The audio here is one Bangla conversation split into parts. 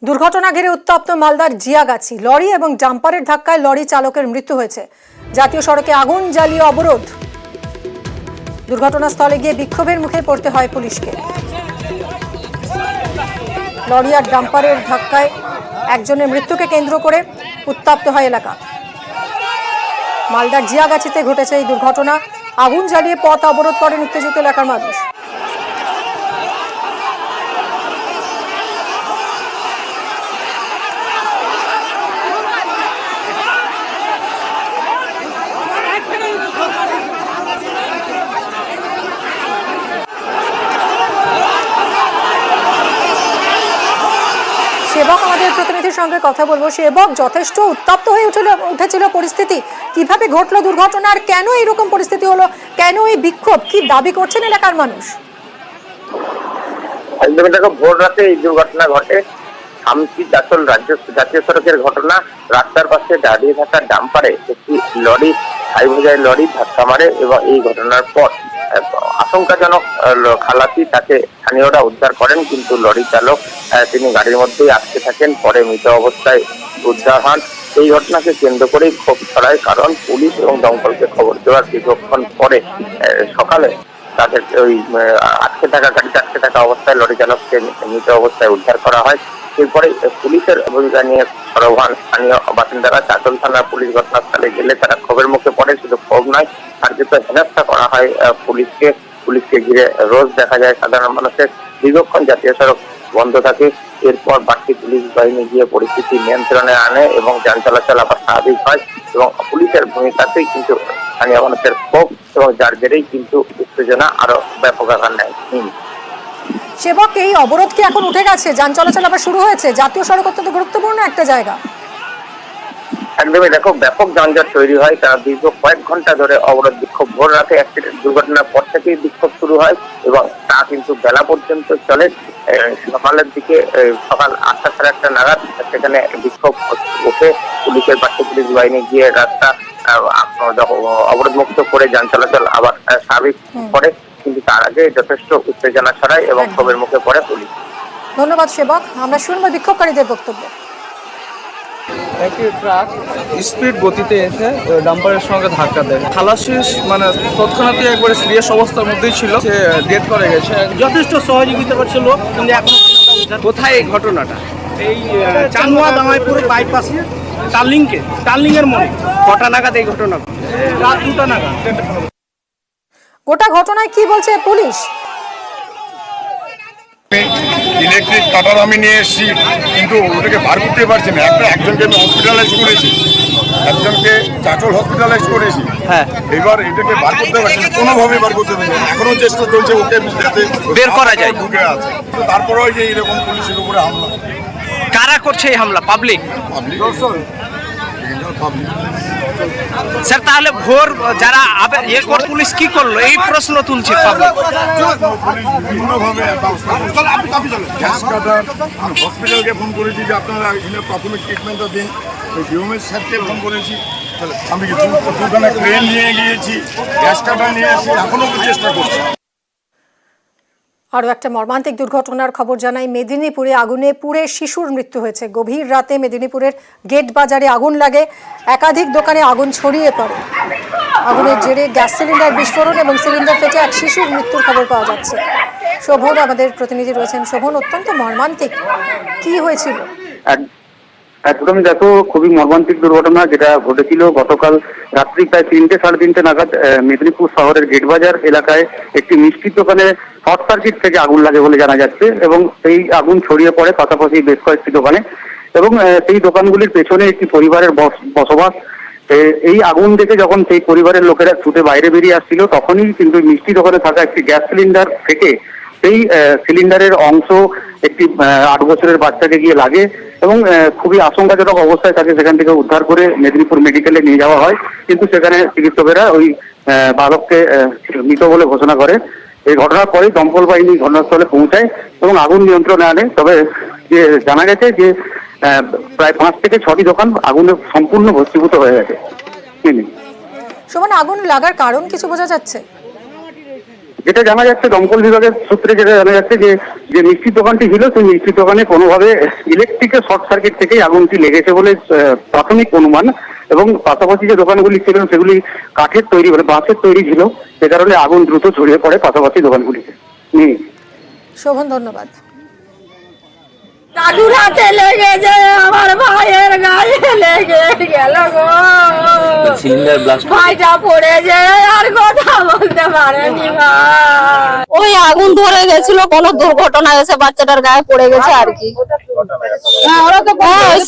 দুর্ঘটনা ঘিরে উত্তপ্ত মালদার জিয়াগাছি। লরি এবং ডাম্পারের ধাক্কায় লরি চালকের মৃত্যু হয়েছে। জাতীয় সড়কে আগুন জ্বালিয়ে অবরোধ। দুর্ঘটনাস্থলে গিয়ে বিক্ষোভের মুখে পড়তে হয় পুলিশকে। লরি আর ডাম্পারের ধাক্কায় একজনের মৃত্যুকে কেন্দ্র করে উত্তপ্ত হয় এলাকা। মালদার জিয়াগাছিতে ঘটেছে এই দুর্ঘটনা। আগুন জ্বালিয়ে পথ অবরোধ করেন উত্তেজিত এলাকার মানুষ। সেবক আমাদের প্রতিনিধির সঙ্গে কথা বলবো। সেবক, যথেষ্ট উত্তপ্ত হয়ে উঠেছিল পরিস্থিতি, কিভাবে ঘটলো দুর্ঘটনা আর কেন এইরকম পরিস্থিতি হলো, কেন এই বিক্ষোভ, কি দাবি করছেন এলাকার মানুষ? একদমই দেখো, ভোর রাতে এই দুর্ঘটনা ঘটে। হামসি চাচল জাতীয় সড়কের ঘটনা। রাস্তার পাশে দাঁড়িয়ে থাকা ডাম্পারে একটি লরি হাইবোঝাই লরি ধাক্কা মারে এবং এই ঘটনার পর আশঙ্কাজনক খালাসি তাকে স্থানীয়রা উদ্ধার করেন, কিন্তু লরি চালক তিনি গাড়ির মধ্যেই আটকে থাকেন। পরে মৃত অবস্থায় উদ্ধার হন। এই ঘটনাকে কেন্দ্র করেই ক্ষোভ ছড়ায়, কারণ পুলিশ এবং দমকলকে খবর দেওয়ার কিছুক্ষণ পরে সকালে তাদের ওই গাড়িতে আটকে থাকা অবস্থায় লরি চালককে মৃত অবস্থায় উদ্ধার করা হয়। এরপরে পুলিশের ভূমিকা নিয়ে সরব হন স্থানীয় বাসিন্দারা। চাচল থানার পুলিশ ঘটনাস্থলে গেলে তারা ক্ষোভের মুখে পড়ে। শুধু ক্ষোভ নয়, কার্যত হেনস্থা করা হয় পুলিশকে ঘিরে রোজ দেখা যায় সাধারণ মানুষের। দীর্ঘক্ষণ জাতীয় সড়ক বন্ধ থাকে। এরপর বাড়তি পুলিশ বাহিনী গিয়ে পরিস্থিতি নিয়ন্ত্রণে আনে এবং যান চলাচল আবার স্বাভাবিক হয় এবং পুলিশের ভূমিকাতেই কিন্তু স্থানীয় মানুষের ক্ষোভ এবং যার জেরেই কিন্তু উত্তেজনা আরো ব্যাপক আকার নেয়। সেবক, এই অবরোধ কি এখন উঠে গেছে? যান চলাচল আবার শুরু হয়েছে? জাতীয় সড়ক অত্যন্ত গুরুত্বপূর্ণ একটা জায়গা। একদমই দেখো, ব্যাপক যানজট তৈরি হয়। তারা দীর্ঘ কয়েক ঘন্টা ধরে অবরোধ বিক্ষোভ। ভোর রাতে অ্যাক্সিডেন্ট দুর্ঘটনার পর থেকেই বিক্ষোভ শুরু হয় এবং তা কিন্তু বেলা পর্যন্ত চলে। সকালের দিকে সকাল 8টা সাড়ে 8টা নাগাদ সেখানে বিক্ষোভ উঠে পুলিশের পাশে পুলিশ বাহিনী গিয়ে রাস্তা অবরোধ মুক্ত করে যান চলাচল আবার স্বাভাবিক করে, কিন্তু তার আগে যথেষ্ট উত্তেজনা ছড়ায় এবং ক্ষোভের মুখে পড়ে পুলিশ। ধন্যবাদ সেবক। আমরা শুনবো বিক্ষোভকারীদের বক্তব্য। একটি ট্রাক স্পিড গতিতে এসে ডাম্পারের সঙ্গে ধাক্কা দেয়। খালাসি মানে তৎক্ষণাৎই একবারে সিরিয়াস অবস্থার মধ্যেই ছিল, সে ডেথ করে গেছে। যথেষ্ট সহযোগিতা করছিল, কিন্তু এখন কোথায় এই ঘটনাটা? এই চানুয়া দামাইপুর বাইপাসে টার্লিংয়ের মোড়ে। কটা নাগাদ এই ঘটনা? রাত 2টা নাগাদ। গোটা ঘটনায় কি বলছে পুলিশ? ইলেকট্রিক কাটার আমি নিয়ে এসেছি, কিন্তু ওটাকে বার করতে পারছি না। একজনকে আমি হসপিটালাইজ করেছি, একজনকে চাচল হসপিটালাইজ করেছি। হ্যাঁ, এবার এটাকে বার করতে পারছি না, কোনোভাবে বার করতে পারছি না। এখনো চেষ্টা চলছে ওকে যাতে বের করা যায়। ঢুকে আছে, তো তারপরেও যে এরকম পুলিশের উপরে হামলা। কারা করছে এই হামলা? পাবলিক? পাবলিক স্যার, তাহলে ভোর যারা পুলিশ কি করলো এই প্রশ্ন তুলছে পাবলিক। পুলিশ বিভিন্নভাবে গ্যাস কাটার হসপিটালকে ফোন করেছি যে আপনারা এখানে প্রাথমিক ট্রিটমেন্টটা দিন। ডিওমের স্যারকে ফোন করেছি, আমি দুখানে ট্রেন নিয়ে গিয়েছি, গ্যাস কাটার নিয়ে এসে এখনো চেষ্টা করছি। আরও একটা মর্মান্তিক দুর্ঘটনার খবর জানাই। মেদিনীপুরে আগুনে পুড়ে শিশুর মৃত্যু হয়েছে। গভীর রাতে মেদিনীপুরের গেট বাজারে আগুন লাগে, একাধিক দোকানে আগুন ছড়িয়ে পড়ে। আগুনের জেরে গ্যাস সিলিন্ডার বিস্ফোরণ এবং সিলিন্ডার ফেটে এক শিশুর মৃত্যুর খবর পাওয়া যাচ্ছে। শোভন আমাদের প্রতিনিধি রয়েছেন। শোভন, অত্যন্ত মর্মান্তিক, কি হয়েছিল? একদম দেখো, খুবই মর্মান্তিক দুর্ঘটনা যেটা ঘটেছিল গতকাল রাত্রি প্রায় 3টে সাড়ে 3টে নাগাদ মেদিনীপুর শহরের গেটবাজার এলাকায় একটি মিষ্টির দোকানে শর্ট সার্কিট থেকে আগুন লাগে বলে জানা যাচ্ছে এবং সেই আগুন ছড়িয়ে পড়ে পাশাপাশি বেশ কয়েকটি দোকানে এবং সেই দোকানগুলির পেছনে একটি পরিবারের বসবাস। এই আগুন দেখে যখন সেই পরিবারের লোকেরা ছুটে বাইরে বেরিয়ে আসছিল, তখনই কিন্তু মিষ্টি দোকানে থাকা একটি গ্যাস সিলিন্ডার থেকে সেই সিলিন্ডারের অংশ একটি 8 বছরের বাচ্চাকে গিয়ে লাগে এবং খুবই আশঙ্কাজনক অবস্থায় তাকে সেখান থেকে উদ্ধার করে মেদিনীপুর মেডিকেলে নিয়ে যাওয়া হয়, কিন্তু সেখানে চিকিৎসকেরা ওই বালককে মৃত বলে ঘোষণা করে। এই ঘটনার পরেই দমকল বাহিনী ঘটনাস্থলে পৌঁছায় এবং আগুন নিয়ন্ত্রণে আনে। তবে যে জানা গেছে যে প্রায় 5 থেকে 6টি দোকান আগুনে সম্পূর্ণ ভস্মীভূত হয়ে গেছে। শোভন, আগুন লাগার কারণ কিছু বোঝা যাচ্ছে? যেটা জানা যাচ্ছে দমকল বিভাগের সূত্রে যেটা জানা যাচ্ছে যে মিষ্টির দোকানটি ছিল সেই মিষ্টির দোকানে কোনোভাবে ইলেকট্রিকের শর্ট সার্কিট থেকেই আগুনটি লেগেছে বলে প্রাথমিক অনুমান। এবং পাশাপাশি যে দোকানগুলি ছিল সেগুলি কাঠের তৈরি মানে বাঁশের তৈরি ছিল, সে কারণে আগুন দ্রুত ছড়িয়ে পড়ে পাশাপাশি দোকানগুলিতে। শোভন, ধন্যবাদ। দাদুর হাতে লেগেছে, আমার ভাইয়ের গায়ে লেগে গেল গো, ভাইটা পড়েছে আর কথা বলতে পারেনি। ওই আগুন ধরে গেছিল, কোনো দুর্ঘটনা এসে বাচ্চাটার গায়ে পড়ে গেছে আর কি।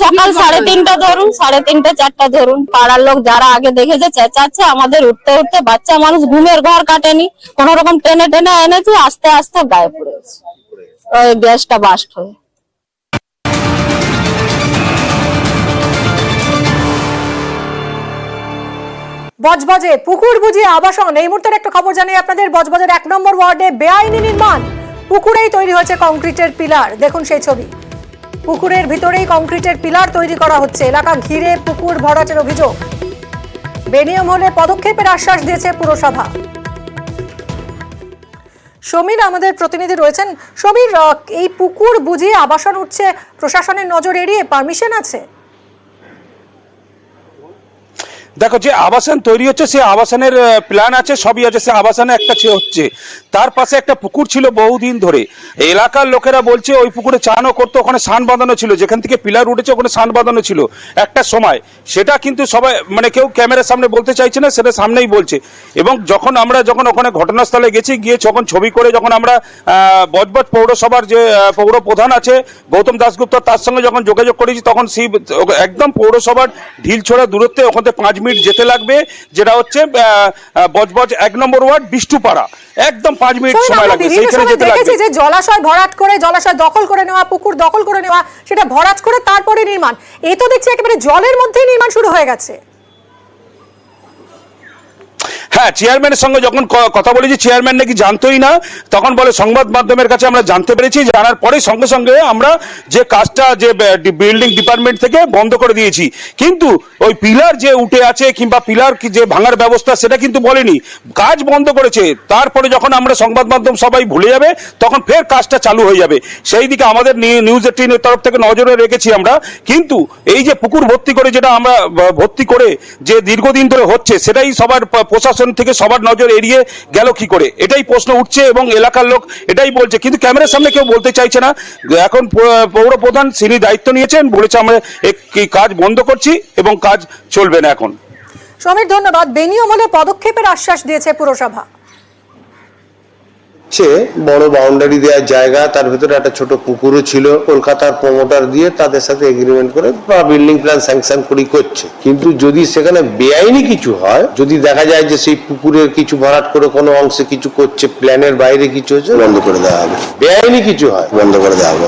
সকাল 3:30 ধরুন, 3:30 4টা ধরুন, পাড়ার লোক যারা আগে দেখেছে চেঁচাচ্ছে, আমাদের উঠতে উঠতে বাচ্চা মানুষ ঘুমের ঘর কাটেনি, কোন রকম টেনে টেনে এনেছি, আস্তে আস্তে গায়ে পড়ে গেছে ওই গ্যাসটা বাস্ট হয়ে। বজবজে পুকুর বুঝিয়ে আবাসন। এই মুহূর্তের একটা খবর জানিয়ে আপনাদের, বজবজের 1 নম্বর ওয়ার্ডে বেআইনি নির্মাণ, পুকুরেই তৈরি হয়েছে কংক্রিটের পিলার। দেখুন সেই ছবি, পুকুরের ভিতরেই কংক্রিটের পিলার তৈরি করা হচ্ছে। এলাকা ঘিরে পুকুর ভরাটের অভিযোগ, বেনিয়ম হলে পদক্ষেপের আশ্বাস দিয়েছে পুরসভা। সমীর আমাদের প্রতিনিধি রয়েছেন। সমীর, এই পুকুর বুঝিয়ে আবাসন উঠছে, প্রশাসনের নজর এড়িয়ে পারমিশন আছে? দেখো, যে আবাসন তৈরি হচ্ছে সে আবাসনের প্ল্যান আছে, সবই আছে, সে আবাসনে একটা হচ্ছে। তার পাশে একটা পুকুর ছিল বহুদিন ধরে, এলাকার লোকেরা বলছে ওই পুকুরে চানও করতো, ওখানে সান বাঁধানো ছিল, যেখান থেকে পিলার উঠেছে ওখানে সান বাঁধানো ছিল একটা সময়। সেটা কিন্তু সবাই মানে কেউ ক্যামেরার সামনে বলতে চাইছে না, সেটা সামনেই বলছে। এবং যখন ওখানে ঘটনাস্থলে গিয়ে যখন ছবি করে যখন আমরা বজবজ পৌরসভার যে পৌর প্রধান আছে গৌতম দাশগুপ্ত, তার সঙ্গে যখন যোগাযোগ করেছি, তখন সেই একদম পৌরসভার ঢিলছোড়া দূরত্বে ওখান থেকে 5 মিনিট যেতে লাগবে, যেটা হচ্ছে বজবজ 1 নম্বর ওয়ার্ড বিষ্টুপাড়া, একদম 5 মিনিট সময় লাগবে সেইখানে যেতে লাগবে। যে জলাশয় ভরাট করে, জলাশয় দখল করে নেওয়া, পুকুর দখল করে নেওয়া, সেটা ভরাট করে তারপরে নির্মাণ, এ তো দেখছি একেবারে জলের মধ্যেই নির্মাণ শুরু হয়ে গেছে। হ্যাঁ, চেয়ারম্যানের সঙ্গে যখন কথা বলেছি, চেয়ারম্যান নাকি জানতোই না, তখন বলে সংবাদ মাধ্যমের কাছে আমরা জানতে পেরেছি, জানার পরে সঙ্গে সঙ্গে আমরা যে কাজটা যে বিল্ডিং ডিপার্টমেন্ট থেকে বন্ধ করে দিয়েছি। কিন্তু ওই পিলার যে উঠে আছে কিংবা পিলার যে ভাঙার ব্যবস্থা সেটা কিন্তু বলেনি, কাজ বন্ধ করেছে। তারপরে যখন আমরা সংবাদ মাধ্যম সবাই ভুলে যাবে তখন ফের কাজটা চালু হয়ে যাবে, সেই দিকে আমাদের নিউজ 18-এর তরফ থেকে নজরে রেখেছি আমরা। কিন্তু এই যে পুকুর ভর্তি করে, যেটা আমরা ভর্তি করে যে দীর্ঘদিন ধরে হচ্ছে, সেটাই সবার প্রশাসন থেকে সবার নজর এড়িয়ে গেল কি করে, এটাই প্রশ্ন উঠছে এবং এলাকার লোক এটাই বলছে, কিন্তু ক্যামেরার সামনে কেউ বলতে চাইছে না। এখন পৌর প্রধান তিনি দায়িত্ব নিয়েছেন, বলেছে আমরা এই কাজ বন্ধ করছি এবং কাজ চলবে না এখন। সমীর, ধন্যবাদ। বেনিয়ম হলে পদক্ষেপের আশ্বাস দিয়েছে পুরসভা। বড় বাউন্ডারি দেওয়ার জায়গা, তার ভিতরে একটা ছোট পুকুরও ছিল, কলকাতার প্রমোটার দিয়ে তাদের সাথে এগ্রিমেন্ট করে বা বিল্ডিং প্ল্যান স্যাংশন করি করছে। কিন্তু যদি সেখানে বেআইনি কিছু হয়, যদি দেখা যায় যে সেই পুকুরের কিছু ভরাট করে কোনো অংশে কিছু করছে, প্ল্যানের বাইরে কিছু হচ্ছে, বন্ধ করে দেওয়া হবে। বেআইনি কিছু হয় বন্ধ করে দেওয়া হবে।